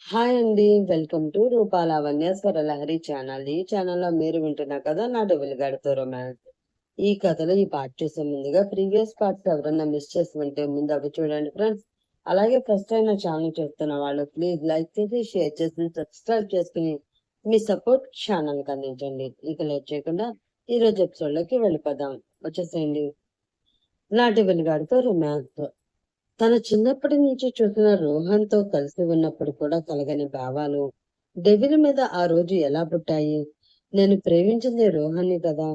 Hi అండి. Welcome to Rupalavanya Swaralahari channel. ఈ ఛానల్‌లో మీరు వింటున్న కథ నా డబుల్‌గడతో రొమాన్స్. ఈ కథలో ఈ పార్ట్ చూసే ముందుగా ప్రీవియస్ పార్ట్స్ ఎవరన్నా మిస్ చేసి ఉంటే ముందు అవి చూడండి ఫ్రెండ్స్. అలాగే ఫస్ట్ టైం నా ఛానల్ చూస్తున్న వాళ్ళు ప్లీజ్ లైక్ చేసి, షేర్ చేసి, సబ్స్క్రైబ్ చేసుకుని మీ సపోర్ట్ ఛానల్‌కి అందించండి. ఇక లేట్ చేయకుండా ఈరోజు ఎపిసోడ్‌లోకి వెళ్ళిపోదాం. వచ్చేసేయండి. నా డబుల్‌గడతో రొమాన్స్. తన చిన్నప్పటి నుంచి చూసిన రోహన్‌తో కలిసి ఉన్నప్పుడు కూడా కలగని భావాలు డెవిల్ మీద ఆ రోజు ఎలా పుట్టాయి? నేను ప్రేమించింది రోహన్ని కదా!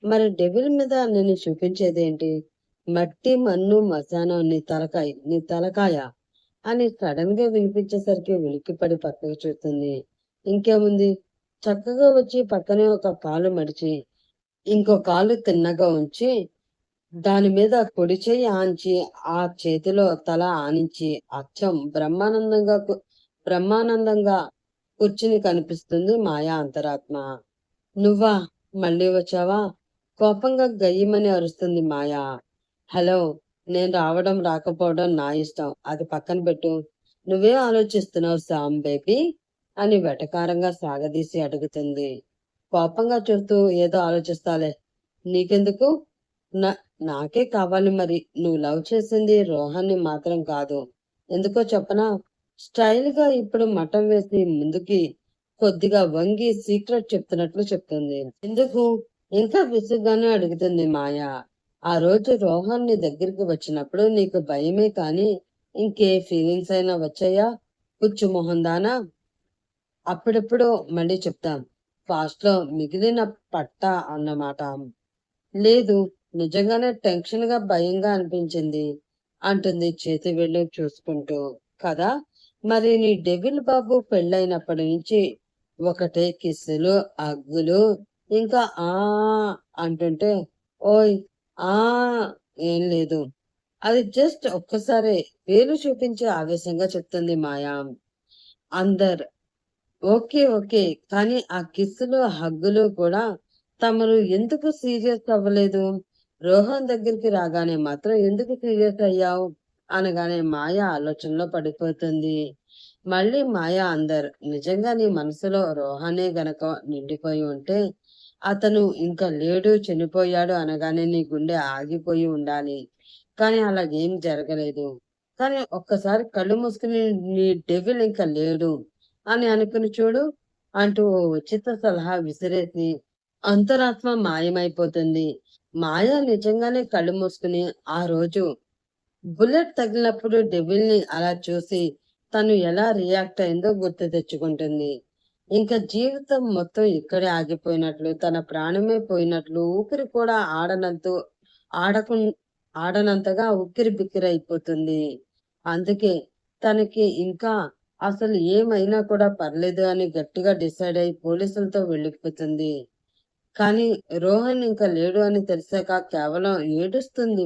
మరి డెవిల్ మీద నేను చూపించేదేంటి? మట్టి, మన్ను, మశానం నీ తలకాయ అని సడన్ గా వినిపించేసరికి ఉలిక్కిపడి పక్కకు చూస్తుంది. ఇంకేముంది? చక్కగా వచ్చి పక్కనే ఒక కాలు మడిచి, ఇంకో కాలు తిన్నగా ఉంచి దాని మీద కుడి చెయ్యి ఆంచి, ఆ చేతిలో తల ఆనించి, అచ్చం బ్రహ్మానందంగా కూర్చుని కనిపిస్తుంది మాయా అంతరాత్మ. నువ్వా? మళ్ళీ వచ్చావా? కోపంగా గయ్యిమని అరుస్తుంది మాయా. హలో! నేను రావడం రాకపోవడం నా ఇష్టం. అది పక్కన పెట్టు. నువ్వేం ఆలోచిస్తున్నావు సామ్ బేబీ? అని వెటకారంగా సాగదీసి అడుగుతుంది. కోపంగా చూస్తూ ఏదో ఆలోచిస్తాలే. నీకెందుకు? నా నాకే కావాలి మరి. నువ్వు లవ్ చేసింది రోహన్ని మాత్రం కాదు. ఎందుకో చెప్పనా? స్టైల్‌గా ఇప్పుడు మఠం వేసి ముందుకి కొద్దిగా వంగి సీక్రెట్ చెప్తున్నట్లు చెప్తుంది. ఎందుకు? ఇంకా విసుగ్గానే అడుగుతుంది మాయ. ఆ రోజు రోహన్ నీ దగ్గరికి వచ్చినప్పుడు నీకు భయమే కానీ ఇంకే ఫీలింగ్స్ అయినా వచ్చాయా? పుచ్చు మొహం దానా? అప్పుడెప్పుడో మళ్ళీ చెప్తాం. ఫాస్ట్‌లో మిగిలిన పట్ట అన్నమాట. లేదు. నిజంగానే టెన్షన్‌గా, భయంగా అనిపించింది అంటుంది చేతి వేళ్ళు చూసుకుంటూ. కదా! మరి నీ డెవిల్ బాబు పెళ్ళైనప్పటి నుంచి ఒకటే కిస్సులు, హగ్గులు, ఇంకా అంటుంటే ఓయ్! ఆ! ఏం లేదు. అది జస్ట్ ఒక్కసారే వేలు చూపించి ఆవేశంగా చెప్తుంది మాయ. అందర్ ఓకే. ఓకే. కానీ ఆ కిస్సులు, హగ్గులు కూడా తమరు ఎందుకు సీరియస్ అవ్వలేదు? రోహన్ దగ్గరికి రాగానే మాత్రం ఎందుకు సీరియస్ అయ్యావు? అనగానే మాయ ఆలోచనలో పడిపోతుంది. మళ్ళీ మాయ నిజంగా నీ మనసులో రోహనే గనక నిండిపోయి ఉంటే, అతను ఇంకా లేడు, చనిపోయాడు అనగానే నీ గుండె ఆగిపోయి ఉండాలి. కానీ అలాగేం జరగలేదు. కానీ ఒక్కసారి కళ్ళు మూసుకుని నీ డెవిల్ ఇంక లేడు అని అనుకుని చూడు అంటూ ఓ ఉచిత సలహా విసిరేసి అంతరాత్మ మాయమైపోతుంది. మాయ నిజంగానే కళ్ళు మూసుకుని ఆ రోజు బుల్లెట్ తగిలినప్పుడు డెవిల్‌ని అలా చూసి తను ఎలా రియాక్ట్ అయిందో గుర్తు తెచ్చుకుంటుంది. ఇంక జీవితం మొత్తం ఇక్కడే ఆగిపోయినట్లు, తన ప్రాణమే పోయినట్లు, ఊపిరి కూడా ఆడకుం ఆడనంతగా ఉక్కిరిబిక్కిరైపోతుంది. అందుకే తనకి ఇంకా అసలు ఏమైనా కూడా పర్లేదు అని గట్టిగా డిసైడ్ అయ్యి పోలీసులతో వెళ్ళిపోతుంది. కానీ రోహన్ ఇంకా లేడు అని తెలిసాక కేవలం ఏడుస్తుంది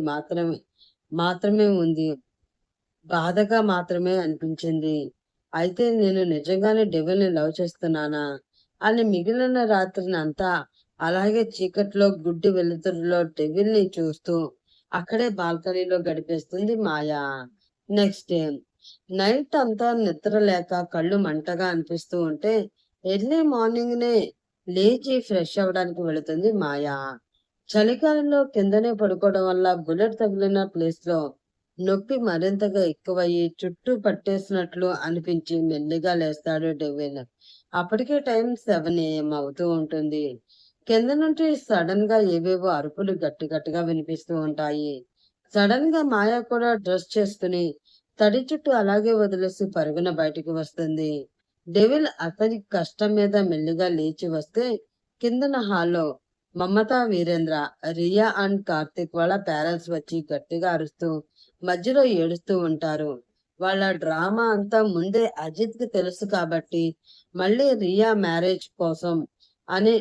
మాత్రమే ఉంది. బాధగా మాత్రమే అనిపించింది. అయితే నేను నిజంగానే డెవిల్‌ని లవ్ చేస్తున్నానా? అని మిగిలిన రాత్రినంతా అలాగే చీకట్లో గుడ్డి వెలుతురులో డెవిల్‌ని చూస్తూ అక్కడే బాల్కనీలో గడిపేస్తుంది మాయ. నెక్స్ట్ డే నైట్ అంతా నిద్ర లేక కళ్ళు మంటగా అనిపిస్తూ ఉంటే ఎర్లీ మార్నింగ్‌నే లేచి ఫ్రెష్ అవ్వడానికి వెళుతుంది మాయ. చలికాలంలో కిందనే పడుకోవడం వల్ల బుల్లెట్ తగిలిన ప్లేస్‌లో నొప్పి మరింతగా ఎక్కువయ్యి చుట్టూ పట్టేసినట్లు అనిపించి మెల్లిగా లేస్తాడు డెవిన్. అప్పటికే టైం 7 AM అవుతూ ఉంటుంది. కింద నుండి సడన్ గా ఏవేవో అరుపులు గట్టి గట్టిగా వినిపిస్తూ ఉంటాయి. సడన్ గా మాయ కూడా డ్రెస్ చేసుకుని తడి చుట్టూ అలాగే వదిలేసి పరుగున బయటికి వస్తుంది. డెవిల్ అతని కష్టం మీద మెల్లిగా లేచి వస్తే కిందన హాల్లో మమతా, వీరేంద్ర, రియా అండ్ కార్తిక్ వాళ్ళ పేరెంట్స్ వచ్చి గట్టిగా అరుస్తూ మధ్యలో ఏడుస్తూ ఉంటారు. వాళ్ళ డ్రామా అంతా ముందే అజిత్ కి తెలుసు కాబట్టి మళ్ళీ రియా మ్యారేజ్ కోసం అని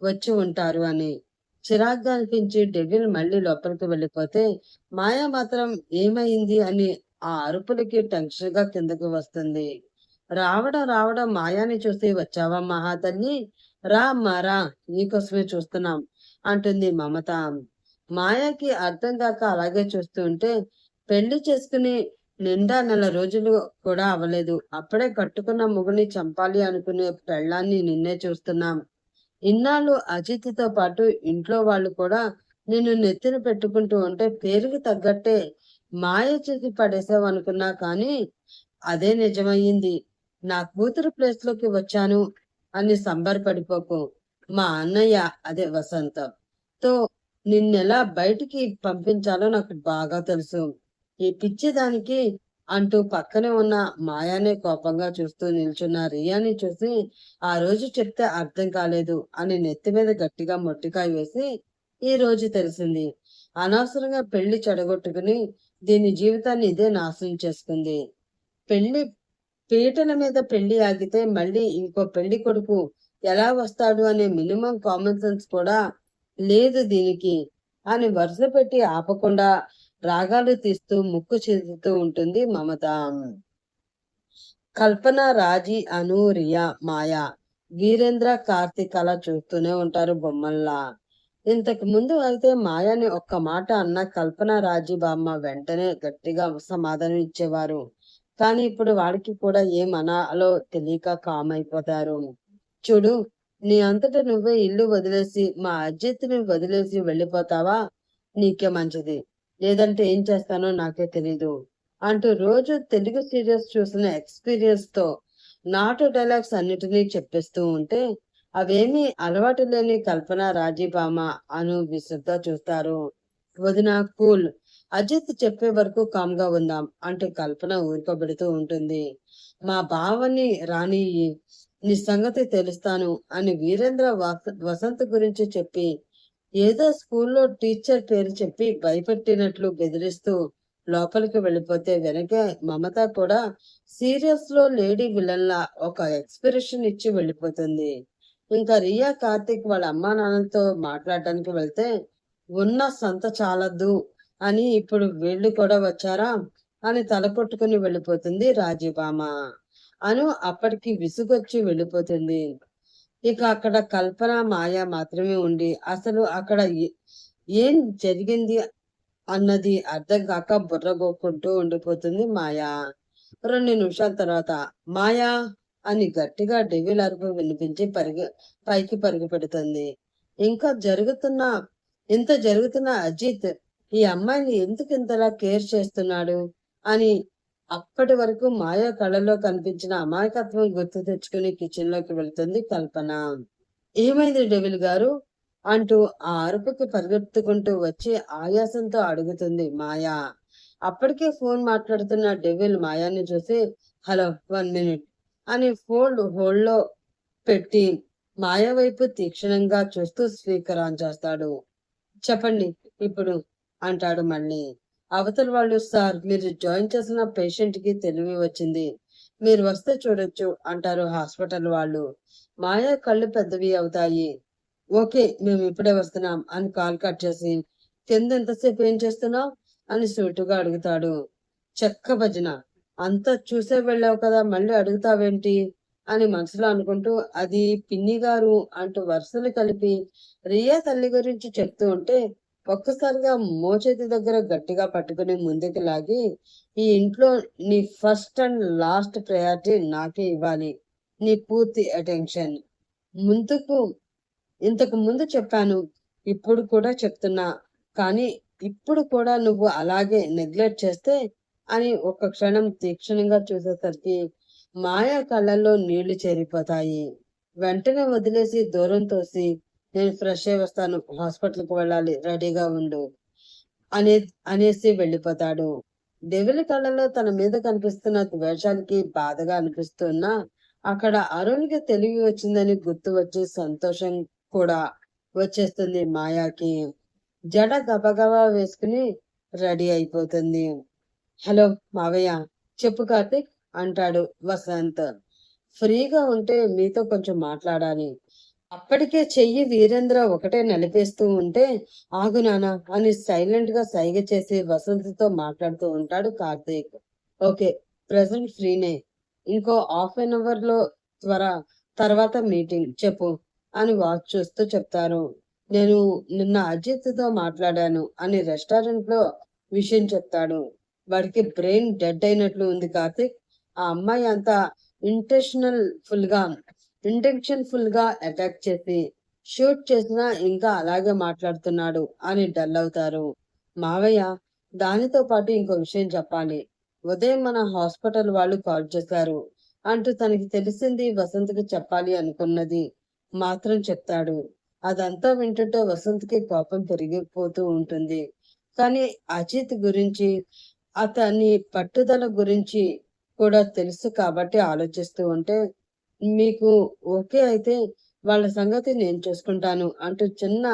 వచ్చి ఉంటారు అని చిరాగ్గా అనిపించి డెవిల్ మళ్ళీ లోపలికి వెళ్ళిపోతే మాయ మాత్రం ఏమైంది అని ఆ అరుపులకి టెన్షన్ గా కిందకి వస్తుంది. రావడం రావడం మాయాని చూసి వచ్చావా మహాతల్లి? రా అమ్మా రా, నీకోసమే చూస్తున్నాం అంటుంది మమత. మాయకి అర్థం కాక అలాగే చూస్తూ ఉంటే పెళ్లి చేసుకుని నిండా నెల రోజులు కూడా అవ్వలేదు. అప్పుడే కట్టుకున్న మొగుని చంపాలి అనుకునే పెళ్ళాన్ని నిన్నే చూస్తున్నాం. ఇన్నాళ్ళు అజిత్‌తో పాటు ఇంట్లో వాళ్ళు కూడా నిన్ను నెత్తిన పెట్టుకుంటూ ఉంటే పేరుకి తగ్గట్టే మాయ చేసి పడేసావనుకున్నా కానీ అదే నిజమయ్యింది. నా కూతురు ప్లేస్‌లోకి వచ్చాను అని సంబరపడిపోకు. మా అన్నయ్య అదే వసంత్ తో నిన్నెలా బయటికి పంపించాలో నాకు బాగా తెలుసు. ఈ పిచ్చిదానికి అంటూ పక్కనే ఉన్న మాయానే కోపంగా చూస్తూ నిల్చున్న రియాని చూసి ఆ రోజు చెప్తే అర్థం కాలేదు అని నెత్తి మీద గట్టిగా మొట్టికాయ వేసి ఈ రోజు తెలిసింది. అనవసరంగా పెళ్లి చెడగొట్టుకుని దీని జీవితాన్ని ఇదే నాశనం చేసుకుంది. పెళ్లి పీటల మీద పెళ్లి ఆగితే మళ్ళీ ఇంకో పెళ్లి కొడుకు ఎలా వస్తాడు అనే మినిమం కామన్ సెన్స్ కూడా లేదు దీనికి అని వరుస పెట్టి ఆపకుండా రాగాలు తీస్తూ ముక్కు చెదుతూ ఉంటుంది మమత. కల్పన, రాజీ, అను, రియా, మాయ, వీరేంద్ర, కార్తీక్ అలా చూస్తూనే ఉంటారు బొమ్మల్లా. ఇంతకు ముందు అయితే మాయని ఒక్క మాట అన్న కల్పన, రాజీ బామ్మ వెంటనే గట్టిగా సమాధానం ఇచ్చేవారు. కానీ ఇప్పుడు వాడికి కూడా ఏం అనాలో తెలియక కామ్ అయిపోతారు. చూడు, నీ అంతట నువ్వే ఇల్లు వదిలేసి మా అజిత్‌ని వదిలేసి వెళ్ళిపోతావా? నీకే మంచిది. లేదంటే ఏం చేస్తానో నాకే తెలీదు. అంటూ రోజు తెలుగు సీరియల్స్ చూసిన ఎక్స్‌పీరియన్స్‌తో నాటు డైలాగ్స్ అన్నిటినీ చెప్పేస్తూ ఉంటే అవేమీ అలవాటు లేని కల్పన, రాజీబామ, అను విసుగ్గా చూస్తారు. వదిన కూల్. అజిత్ చెప్పే వరకు కామ్‌గా ఉందాం అంటూ కల్పన ఊరుకోబెడుతూ ఉంటుంది. మా బావని రానియ్యి. నీ సంగతి తెలుస్తాను అని వీరేంద్ర వసంత్ గురించి చెప్పి ఏదో స్కూల్లో టీచర్ పేరు చెప్పి భయపెట్టినట్లు బెదిరిస్తూ లోపలికి వెళ్ళిపోతే వెనకే మమత కూడా సీరియల్స్ లో లేడీ విలన్ లా ఒక ఎక్స్ప్రెషన్ ఇచ్చి వెళ్ళిపోతుంది. ఇంకా రియా, కార్తిక్ వాళ్ళ అమ్మా నాన్నలతో మాట్లాడడానికి వెళ్తే ఉన్న సంత చాలద్దు అని ఇప్పుడు వీళ్ళు కూడా వచ్చారా అని తల కొట్టుకుని వెళ్ళిపోతుంది రాజీబామ. అను అప్పటికి విసుగొచ్చి వెళ్ళిపోతుంది. ఇక అక్కడ కల్పన, మాయ మాత్రమే ఉండి అసలు అక్కడ ఏం జరిగింది అన్నది అర్థం కాక బుర్రగొక్కుంటూ ఉండిపోతుంది మాయ. 2 నిమిషాల తర్వాత మాయా అని గట్టిగా డెవిల్ అరుపు వినిపించి పైకి పరుగు పెడుతుంది. ఇంకా ఇంత జరుగుతున్న అజిత్ ఈ అమ్మాయిని ఎందుకు ఇంతలా కేర్ చేస్తున్నాడు అని అప్పటి వరకు మాయ కళ్ళలో కనిపించిన అమాయకత్వం గుర్తు తెచ్చుకుని కిచెన్ లోకి వెళ్తుంది కల్పన. ఏమైంది డెవిల్ గారు అంటూ ఆ అరుపుకి పరిగెత్తుకుంటూ వచ్చి ఆయాసంతో అడుగుతుంది మాయా. అప్పటికే ఫోన్ మాట్లాడుతున్న డెవిల్ మాయాని చూసి హలో 1 మినిట్ అని ఫోన్ హోల్డ్లో పెట్టి మాయ వైపు తీక్షణంగా చూస్తూ స్పీకర్ ఆన్ చేస్తాడు. చెప్పండి ఇప్పుడు అంటాడు మళ్ళీ. అవతల వాళ్ళు సార్ మీరు జాయిన్ చేసిన పేషెంట్ కి తెలివి వచ్చింది, మీరు వస్తే చూడొచ్చు అంటారు హాస్పిటల్ వాళ్ళు. మాయ కళ్ళు పెద్దవి అవుతాయి. ఓకే మేము ఇప్పుడే వస్తున్నాం అని కాల్ కట్ చేసి కింద ఎంతసేపు ఏం చేస్తున్నావు అని సూటుగా అడుగుతాడు. చెక్క భజన అంతా చూసే వెళ్ళావు కదా మళ్ళీ అడుగుతావేంటి అని మనసులో అనుకుంటూ అది పిన్ని గారు అంటూ వరుసలు కలిపి రియా తల్లి గురించి చెప్తూ ఉంటే ఒక్కసారిగా మోచేతి దగ్గర గట్టిగా పట్టుకుని ముందుకు లాగి ఈ ఇంట్లో నీ ఫస్ట్ అండ్ లాస్ట్ ప్రయారిటీ నాకే ఇవ్వాలి, నీ పూర్తి అటెన్షన్. ముందుకు ఇంతకు ముందు చెప్పాను, ఇప్పుడు కూడా చెప్తున్నా, కానీ ఇప్పుడు కూడా నువ్వు అలాగే నెగ్లెక్ట్ చేస్తే అని ఒక క్షణం తీక్షణంగా చూసేసరికి మాయ కళ్ళల్లో నీళ్లు చేరిపోతాయి. వెంటనే వదిలేసి దూరం తోసి నేను ఫ్రెష్ అయి వస్తాను, హాస్పిటల్కి వెళ్ళాలి, రెడీగా ఉండు అనే అనేసి వెళ్ళిపోతాడు. డెవిల్ కళ్ళలో తన మీద కనిపిస్తున్న ద్వేషానికి బాధగా అనిపిస్తున్నా అక్కడ అరుణ్కి తెలివి వచ్చిందని గుర్తు వచ్చి సంతోషం కూడా వచ్చేస్తుంది మాయాకి. జడ గబగబా వేసుకుని రెడీ అయిపోతుంది. హలో మావయ్య, చెప్పు కార్తిక్ అంటాడు వసంత్. ఫ్రీగా ఉంటే మీతో కొంచెం మాట్లాడాలి. అప్పటికే చెయ్యి వీరేంద్ర ఒకటే నలిపేస్తూ ఉంటే ఆగు నానా అని సైలెంట్ గా సైగ చేసి వసంత్తో మాట్లాడుతూ ఉంటాడు కార్తీక్. ఓకే, ప్రెసెంట్ ఫ్రీనే, ఇంకో ½ లో తర్వాత మీటింగ్ చెప్పు అని వాచ్ చూస్తూ చెప్తారు. నేను నిన్న అజిత్తో మాట్లాడాను అని రెస్టారెంట్ లో విషయం చెప్తాడు. వాడికి బ్రెయిన్ డెడ్ అయినట్లు ఉంది కార్తీక్. ఆ అమ్మాయి అంతా ఇంటెన్షనల్ ఫుల్ గా ఇంటెన్షన్ గా అటాక్ చేసి షూట్ చేసినా ఇంకా అలాగే మాట్లాడుతున్నాడు అని డల్ అవుతారు. మావయ్య, దానితో పాటు ఇంకో విషయం చెప్పాలి. ఉదయం మన హాస్పిటల్ వాళ్ళు కాల్ చేశారు అంటూ తనకి తెలిసింది వసంత్కి చెప్పాలి అనుకున్నది మాత్రం చెప్తాడు. అదంతా వింటుంటే వసంత్కి కోపం పెరిగిపోతూ ఉంటుంది. కానీ అజిత్ గురించి, అతని పట్టుదల గురించి కూడా తెలుసు కాబట్టి ఆలోచిస్తూ ఉంటే, మీకు ఓకే అయితే వాళ్ళ సంగతి నేను చూసుకుంటాను అంటూ చిన్న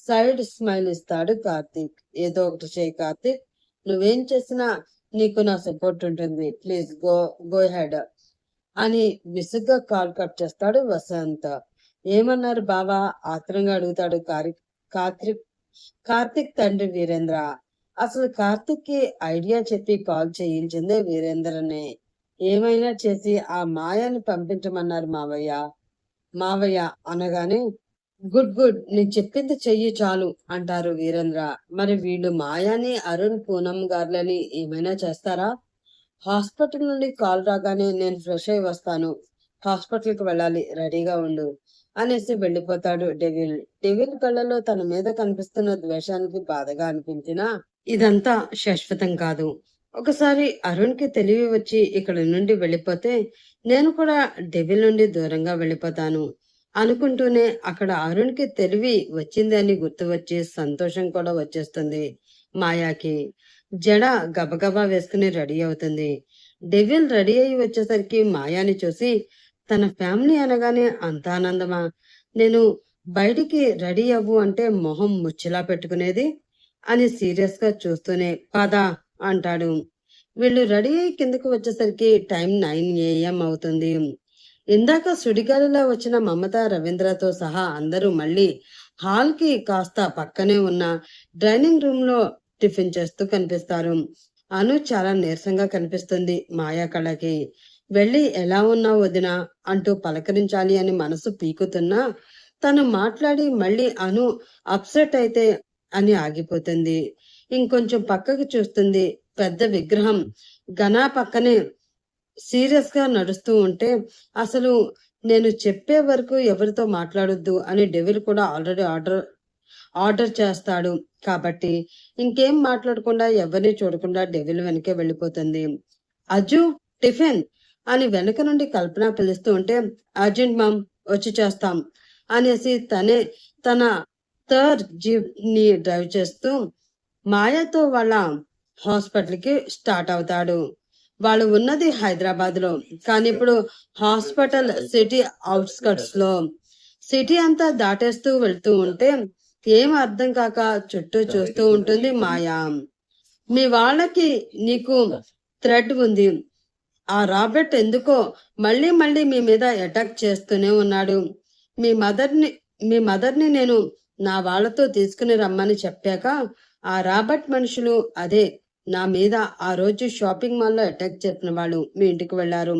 సైడ్ స్మైల్ ఇస్తాడు కార్తీక్. ఏదో ఒకటి చేయి కార్తీక్, నువ్వేం చేసినా నీకు నా సపోర్ట్ ఉంటుంది. ప్లీజ్ గో గో హెడ్ అని విసుగ్గా కాల్ కట్ చేస్తాడు వసంత్. ఏమన్నారు బావా? ఆత్రంగా అడుగుతాడు కార్తీక్. కార్తీక్ తండ్రి వీరేంద్ర. అసలు కార్తీక్ కి ఐడియా చెప్పి కాల్ చేయించిందే వీరేంద్రనే. ఏమైనా చేసి ఆ మాయాని పంపించమన్నారు మావయ్య. మావయ్య అనగానే గుడ్ గుడ్, నేను చెప్పింది చెయ్యి చాలు అంటారు వీరేంద్ర. మరి వీళ్ళు మాయాని, అరుణ్, పూనం గారులని ఏమైనా చేస్తారా? హాస్పిటల్ నుండి కాల్ రాగానే నేను ఫ్రెష్ అయి వస్తాను. హాస్పిటల్కి వెళ్ళాలి, రెడీగా ఉండు అనేసి వెళ్ళిపోతాడు డెవిల్. డెవిల్ కళ్ళలో తన మీద కనిపిస్తున్న ద్వేషానికి బాధగా అనిపించినా ఇదంతా శాశ్వతం కాదు. ఒకసారి అరుణ్ కి తెలివి వచ్చి ఇక్కడ నుండి వెళ్ళిపోతే నేను కూడా డెవిల్ నుండి దూరంగా వెళ్ళిపోతాను అనుకుంటూనే అక్కడ అరుణ్ కి తెలివి వచ్చింది అని గుర్తు వచ్చి సంతోషం కూడా వచ్చేస్తుంది మాయాకి. జడ గబగబా వేసుకుని రెడీ అవుతుంది. డెవిల్ రెడీ అయి వచ్చేసరికి మాయాని చూసి, తన ఫ్యామిలీ అనగానే అంత ఆనందమా? నేను బయటికి రెడీ అవ్వు అంటే మొహం ముచ్చిలా పెట్టుకునేది అని సీరియస్ గా చూస్తూనే పద అంటాడు. వీళ్ళు రెడీ అయి కిందకు వచ్చేసరికి టైం 9 AM అవుతుంది. ఇందాక సుడిగాలిలో వచ్చిన మమత, రవీంద్రతో సహా అందరూ మళ్ళీ హాల్ కి కాస్త పక్కనే ఉన్న డైనింగ్ రూమ్ లో టిఫిన్ చేస్తూ కనిపిస్తారు. అను చాలా నీరసంగా కనిపిస్తుంది మాయా కళ్ళకి. వెళ్ళి ఎలా ఉన్నావు వదినా అంటూ పలకరించాలి అని మనసు పీకుతున్నా తను మాట్లాడి మళ్ళీ అను అప్సెట్ అయితే అని ఆగిపోతుంది. ఇంకొంచెం పక్కకి చూస్తుంది. పెద్ద విగ్రహం ఘనా పక్కనే సీరియస్ గా నడుస్తూ ఉంటే, అసలు నేను చెప్పే వరకు ఎవరితో మాట్లాడొద్దు అని డెవిల్ కూడా ఆల్రెడీ ఆర్డర్ చేస్తాడు కాబట్టి ఇంకేం మాట్లాడకుండా ఎవరిని చూడకుండా డెవిల్ వెనకే వెళ్ళిపోతుంది. అజు, టిఫిన్ అని వెనక నుండి కల్పన పిలుస్తూ ఉంటే, అర్జెంట్ మామ్, వచ్చి చేస్తాం అనేసి తన థర్డ్ జీప్ ని డ్రైవ్ చేస్తూ మాయతో వాళ్ళ హాస్పిటల్ కి స్టార్ట్ అవుతాడు. వాళ్ళు ఉన్నది హైదరాబాద్ లో, కానీ ఇప్పుడు హాస్పిటల్ సిటీ అవుట్స్కట్స్ లో. సిటీ అంతా దాటేస్తూ వెళ్తూ ఉంటే ఏం అర్థం కాక చుట్టూ చూస్తూ ఉంటుంది మాయా. మీ వాళ్ళకి నీకు థ్రెడ్ ఉంది. ఆ రాబర్ట్ ఎందుకో మళ్ళీ మళ్ళీ మీ మీద అటాక్ చేస్తూనే ఉన్నాడు. మీ మదర్ని నేను నా వాళ్ళతో తీసుకుని రమ్మని చెప్పాక ఆ రాబర్ట్ మనుషులు అదే నా మీద ఆ రోజు షాపింగ్ మాల్లో అటాక్ చేసిన వాళ్ళు మీ ఇంటికి వెళ్లారు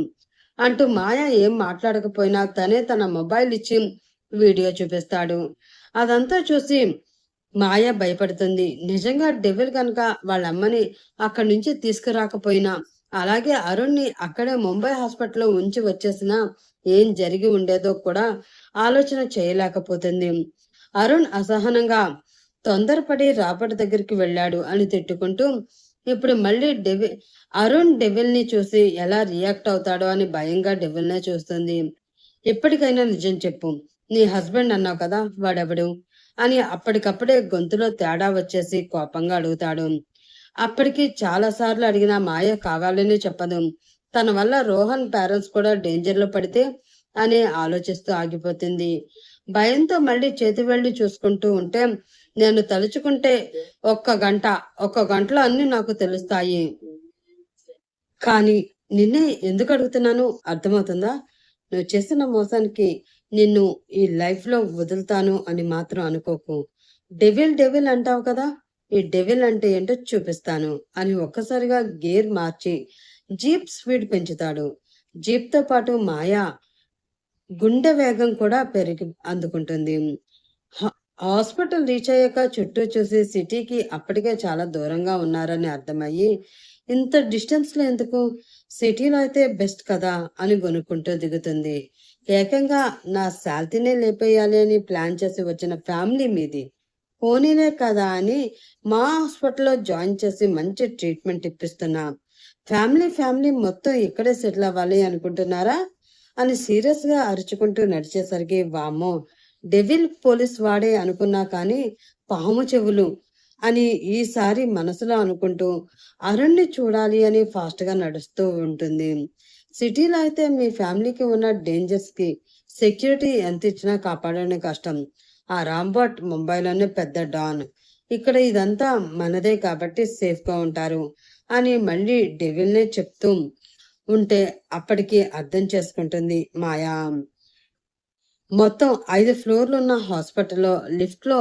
అంటూ మాయ ఏం మాట్లాడకపోయినా తనే తన మొబైల్ ఇచ్చి వీడియో చూపిస్తాడు. అదంతా చూసి మాయ భయపడుతుంది. నిజంగా డెవిల్ కనుక వాళ్ళ అమ్మని అక్కడి నుంచి తీసుకురాకపోయినా, అలాగే అరుణ్ని అక్కడే ముంబై హాస్పిటల్లో ఉంచి వచ్చేసినా ఏం జరిగి ఉండేదో కూడా ఆలోచన చేయలేకపోతుంది. అరుణ్ అసహనంగా తొందరపడి రాబర్ట్ దగ్గరికి వెళ్ళాడు అని తిట్టుకుంటూ ఇప్పుడు మళ్ళీ అరుణ్ డెవిల్ ని చూసి ఎలా రియాక్ట్ అవుతాడో అని భయంగా డెవిల్ నే చూస్తుంది. ఇప్పటికైనా నిజం చెప్పు, నీ హస్బెండ్ అన్నావు కదా, వాడెవడు అని అప్పటికప్పుడే గొంతులో తేడా వచ్చేసి కోపంగా అడుగుతాడు. అప్పటికి చాలా సార్లు అడిగిన మాయ కావాలని చెప్పదు. తన వల్ల రోహన్ పేరెంట్స్ కూడా డేంజర్ లో పడితే అని ఆలోచిస్తూ ఆగిపోతుంది. భయంతో మళ్ళీ చేతి వెళ్ళి చూసుకుంటూ ఉంటే, నేను తలుచుకుంటే ఒక్క గంటలో అన్ని నాకు తెలుస్తాయి. కానీ నిన్నే ఎందుకు అడుగుతున్నాను అర్థమవుతుందా? నువ్వు చేసిన మోసానికి నిన్ను ఈ లైఫ్ లో వదులుతాను అని మాత్రం అనుకోకు. డెవిల్ అంటావు కదా, ఈ డెవిల్ అంటే ఏంటో చూపిస్తాను అని ఒక్కసారిగా గేర్ మార్చి జీప్ స్పీడ్ పెంచుతాడు. జీప్ తో పాటు మాయా గుండె వేగం కూడా పెరిగి అందుకుంటుంది. హాస్పిటల్ రీచ్ అయ్యాక చుట్టూ చూసి సిటీకి అప్పటికే చాలా దూరంగా ఉన్నారని అర్థమయ్యి ఇంత డిస్టెన్స్‌లో ఎందుకు? సిటీలో అయితే బెస్ట్ కదా! అని గొనుక్కుంటూ దిగుతుంది. ఏకంగా నా శాలరీనే లేపేయాలి అని ప్లాన్ చేసి వచ్చిన ఫ్యామిలీ మీది. పోనీలే కదా అని మా హాస్పిటల్‌లో జాయిన్ చేసి మంచి ట్రీట్మెంట్ ఇప్పిస్తున్నా. ఫ్యామిలీ మొత్తం ఇక్కడే సెటిల్ అవ్వాలి అనుకుంటున్నారా? అని సీరియస్‌గా అరుచుకుంటూ నడిచేసరికి వామ్మో! డెవిల్ పోలీస్ వాడే అనుకున్నా కానీ పాము చెవులు అని ఈసారి మనసులో అనుకుంటూ అరుణ్‌ని చూడాలి అని ఫాస్ట్‌గా నడుస్తూ ఉంటుంది. సిటీలో అయితే మీ ఫ్యామిలీకి ఉన్న డేంజర్స్‌కి సెక్యూరిటీ ఎంత ఇచ్చినా కాపాడడం కష్టం. ఆ రాంబట్ ముంబైలోనే పెద్ద డాన్. ఇక్కడ ఇదంతా మనదే కాబట్టి సేఫ్‌గా ఉంటారు అని మళ్ళీ డెవిల్‌నే చెప్తూ ఉంటే అప్పటికి అర్థం చేసుకుంటుంది మాయా. మొత్తం 5 ఫ్లోర్లున్న హాస్పిటల్‌లో లిఫ్ట్‌లో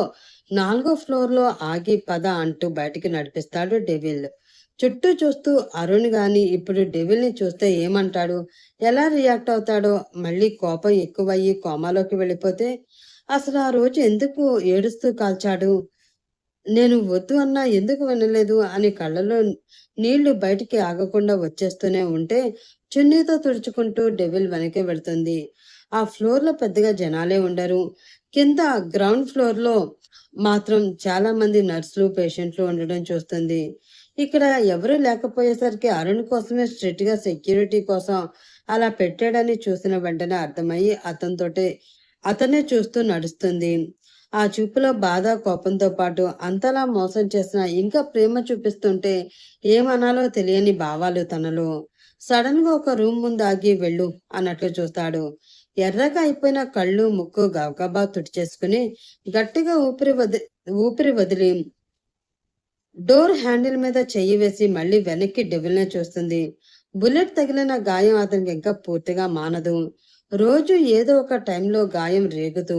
4 ఫ్లోర్‌లో ఆగి పద అంటూ బయటికి నడిపిస్తాడు డెవిల్. చుట్టూ చూస్తూ అరుణ్ గాని ఇప్పుడు డెవిల్‌ని చూస్తే ఏమంటాడు? ఎలా రియాక్ట్ అవుతాడో? మళ్ళీ కోపం ఎక్కువయ్యి కోమాలోకి వెళ్ళిపోతే? అసలు ఆ రోజు ఎందుకు ఏడుస్తూ కాల్చాడు? నేను వద్దు అన్నా ఎందుకు వినలేదు అని కళ్ళలో నీళ్లు బయటికి ఆగకుండా వచ్చేస్తూనే ఉంటే చున్నీతో తుడుచుకుంటూ డెవిల్ వెనక్కి వెళ్తుంది. ఆ ఫ్లోర్‌లో పెద్దగా జనాలే ఉండరు. కింద గ్రౌండ్ ఫ్లోర్‌లో మాత్రం చాలా మంది నర్సులు, పేషెంట్లు ఉండడం చూస్తుంది. ఇక్కడ ఎవరు లేకపోయేసరికి అరుణ్ కోసమే స్ట్రిక్ట్‌గా సెక్యూరిటీ కోసం అలా పెట్టాడని చూసిన వెంటనే అర్థమయ్యి అతన్నే చూస్తూ నడుస్తుంది. ఆ చూపులో బాధ, కోపంతో పాటు అంతలా మోసం చేసిన ఇంకా ప్రేమ చూపిస్తుంటే ఏమనాలో తెలియని భావాలు తనలో. సడన్‌గా ఒక రూమ్ ముందు ఆగి వెళ్ళు అన్నట్లు చూస్తాడు. ఎర్రగా అయిపోయిన కళ్ళు, ముక్కు గబగబా తుడిచేసుకుని గట్టిగా ఊపిరి వదిలి డోర్ హ్యాండిల్ మీద చెయ్యి వేసి మళ్ళీ వెనక్కి డెవిల్‌నే చూస్తుంది. బుల్లెట్ తగిలిన గాయం అతనికి ఇంకా పూర్తిగా మానదు. రోజు ఏదో ఒక టైంలో గాయం రేగుతూ,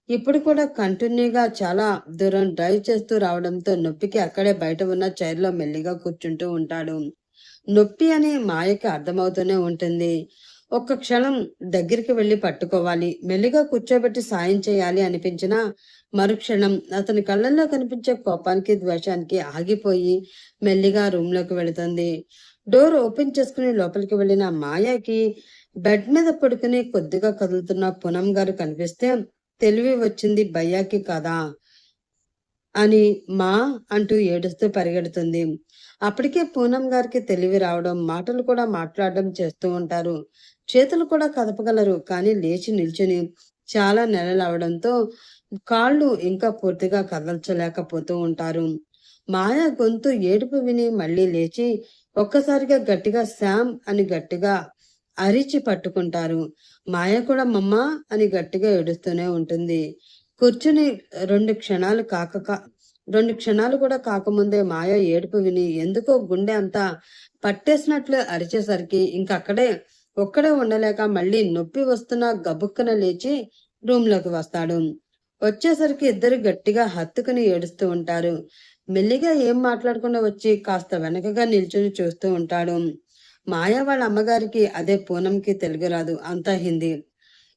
ఇప్పుడు కూడా కంటిన్యూగా చాలా దూరం డ్రైవ్ చేస్తూ రావడంతో నొప్పికి అక్కడే బయట ఉన్న చైర్‌లో మెల్లిగా కూర్చుంటూ ఉంటాడు. నొప్పి అని మాయకి అర్థమవుతూనే ఉంటుంది. ఒక్క క్షణం దగ్గరికి వెళ్లి పట్టుకోవాలి, మెల్లిగా కూర్చోబెట్టి సాయం చేయాలి అనిపించినా మరుక్షణం అతని కళ్ళల్లో కనిపించే కోపానికి, ద్వేషానికి ఆగిపోయి మెల్లిగా రూమ్‌లోకి వెళుతుంది. డోర్ ఓపెన్ చేసుకుని లోపలికి వెళ్ళిన మాయకి బెడ్ మీద పడుకుని కొద్దిగా కదులుతున్న పూనం గారు కనిపిస్తే తెలివి వచ్చింది భయ్యాకి కదా అని మా అంటూ ఏడుస్తూ పరిగెడుతుంది. అప్పటికే పూనం గారికి తెలివి రావడం, మాటలు కూడా మాట్లాడడం చేస్తూ ఉంటారు. చేతులు కూడా కదపగలరు. కానీ లేచి నిల్చుని చాలా నెలలవడంతో కాళ్ళు ఇంకా పూర్తిగా కదల్చలేకపోతూ ఉంటారు. మాయ గొంతు ఏడుపు విని మళ్ళీ లేచి ఒక్కసారిగా గట్టిగా శామ్ అని గట్టిగా అరిచి పట్టుకుంటారు. మాయ కూడా మమ్మా అని గట్టిగా ఏడుస్తూనే ఉంటుంది. కూర్చుని 2 క్షణాలు కాక 2 క్షణాలు కూడా కాకముందే మాయ ఏడుపు విని ఎందుకో గుండె అంతా పట్టేసినట్లు అరిచేసరికి ఇంకక్కడే ఒక్కడే ఉండలేక మళ్ళీ నొప్పి వస్తున్నా గబుక్కన లేచి రూమ్‌లోకి వస్తాడు. వచ్చేసరికి ఇద్దరు గట్టిగా హత్తుకుని ఏడుస్తూ ఉంటారు. మెల్లిగా ఏం మాట్లాడకుండా వచ్చి కాస్త వెనకగా నిల్చొని చూస్తూ ఉంటాడు. మాయ వాళ్ళ అమ్మగారికి అదే పూనంకి తెలుగు రాదు. అంతా హిందీ.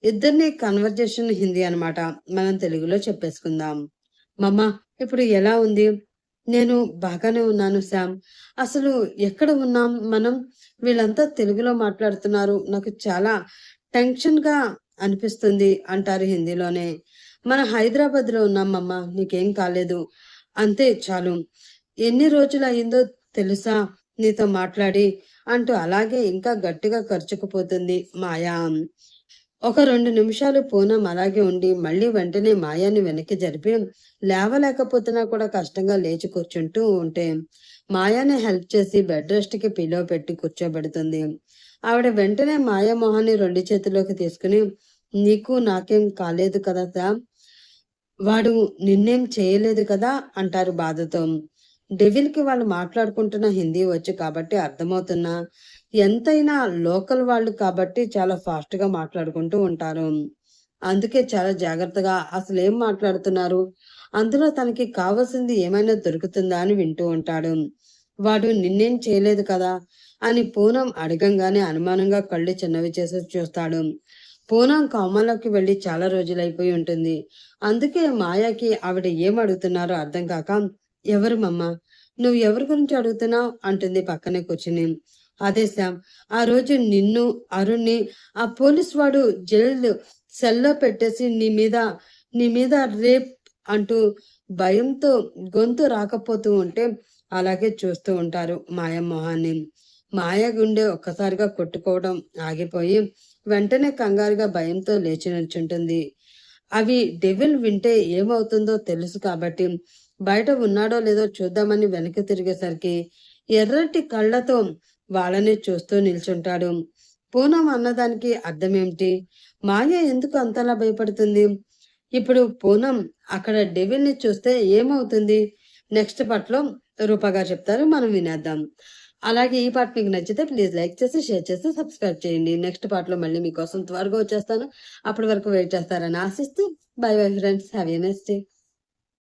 ఇద్దరిని కన్వర్జేషన్ హిందీ అన్నమాట. మనం తెలుగులో చెప్పేసుకుందాం. మమ్మ ఇప్పుడు ఎలా ఉంది? నేను బాగానే ఉన్నాను శామ్. అసలు ఎక్కడ ఉన్నాం మనం? వీళ్ళంతా తెలుగులో మాట్లాడుతున్నారు. నాకు చాలా టెన్షన్‌గా అనిపిస్తుంది అంటారు హిందీలోనే. మనం హైదరాబాద్‌లో ఉన్నాం మమ్మ. నీకేం కాలేదు. అంతే చాలు. ఎన్ని రోజులయిందో తెలుసా నీతో మాట్లాడి? అంటూ అలాగే ఇంకా గట్టిగా కరుచుకుపోతుంది మాయ. ఒక 2 నిమిషాలు పూనం అలాగే ఉండి మళ్ళీ వెంటనే మాయాని వెనక్కి జరిపి లేవలేకపోతున్నా కూడా కష్టంగా లేచి కూర్చుంటూ ఉంటే మాయాని హెల్ప్ చేసి బెడ్ రెస్ట్‌కి పిల్లో పెట్టి కూర్చోబెడుతుంది. ఆవిడ వెంటనే మాయ మొహాన్ని 2 చేతుల్లోకి తీసుకుని నీకు నాకేం కాలేదు కదా సామ్. వాడు నిన్నేం చేయలేదు కదా అంటారు బాధతో. డెవిల్‌కి వాళ్ళు మాట్లాడుకుంటున్న హిందీ వచ్చు కాబట్టి అర్థమవుతున్నా, ఎంతైనా లోకల్ వాళ్ళు కాబట్టి చాలా ఫాస్ట్‌గా మాట్లాడుకుంటూ ఉంటారు. అందుకే చాలా జాగ్రత్తగా అసలేం మాట్లాడుతున్నారు? అందులో తనకి కావాల్సింది ఏమైనా దొరుకుతుందా అని వింటూ ఉంటాడు. వాడు నిన్నేం చేయలేదు కదా! అని పూనం అడగంగానే అనుమానంగా కళ్ళు చిన్నవి చేసి చూస్తాడు. పూనం కోమాలోకి వెళ్లి చాలా రోజులైపోయి ఉంటుంది. అందుకే మాయకి ఆవిడ ఏం అడుగుతున్నారో అర్థం కాక ఎవరు మమ్మా? నువ్వు ఎవరి గురించి అడుగుతున్నావు అంటుంది పక్కనే కూర్చుని. అదే శ్యామ్, ఆ రోజు నిన్ను అరుణ్ణి ఆ పోలీస్ వాడు జైలు సెల్లో పెట్టేసి నీ మీద రేప్ అంటూ భయంతో గొంతు రాకపోతూ ఉంటే అలాగే చూస్తూ ఉంటారు మాయ మొహాన్ని. మాయ గుండె ఒక్కసారిగా కొట్టుకోవడం ఆగిపోయి వెంటనే కంగారుగా భయంతో లేచి నిల్చుంటుంది. అవి డెవిల్ వింటే ఏమవుతుందో తెలుసు కాబట్టి బయట ఉన్నాడో లేదో చూద్దామని వెనక్కి తిరిగేసరికి ఎర్రటి కళ్ళతో వాళ్ళని చూస్తూ నిల్చుంటాడు. పూనం అన్నదానికి అర్థమేమిటి? మాయ ఎందుకు అంతలా భయపడుతుంది? ఇప్పుడు పూనం అక్కడ డెవిల్ని చూస్తే ఏమవుతుంది? నెక్స్ట్ పార్ట్లో రూపగా చెప్తారు, మనం వినేద్దాం. అలాగే ఈ పార్ట్ మీకు నచ్చితే ప్లీజ్ లైక్ చేసి షేర్ చేసి సబ్స్క్రైబ్ చేయండి. నెక్స్ట్ పార్ట్లో మళ్ళీ మీకోసం త్వరగా వచ్చేస్తాను. అప్పటి వరకు వెయిట్ చేస్తారని ఆశిస్తూ by bye friends, have a nice day.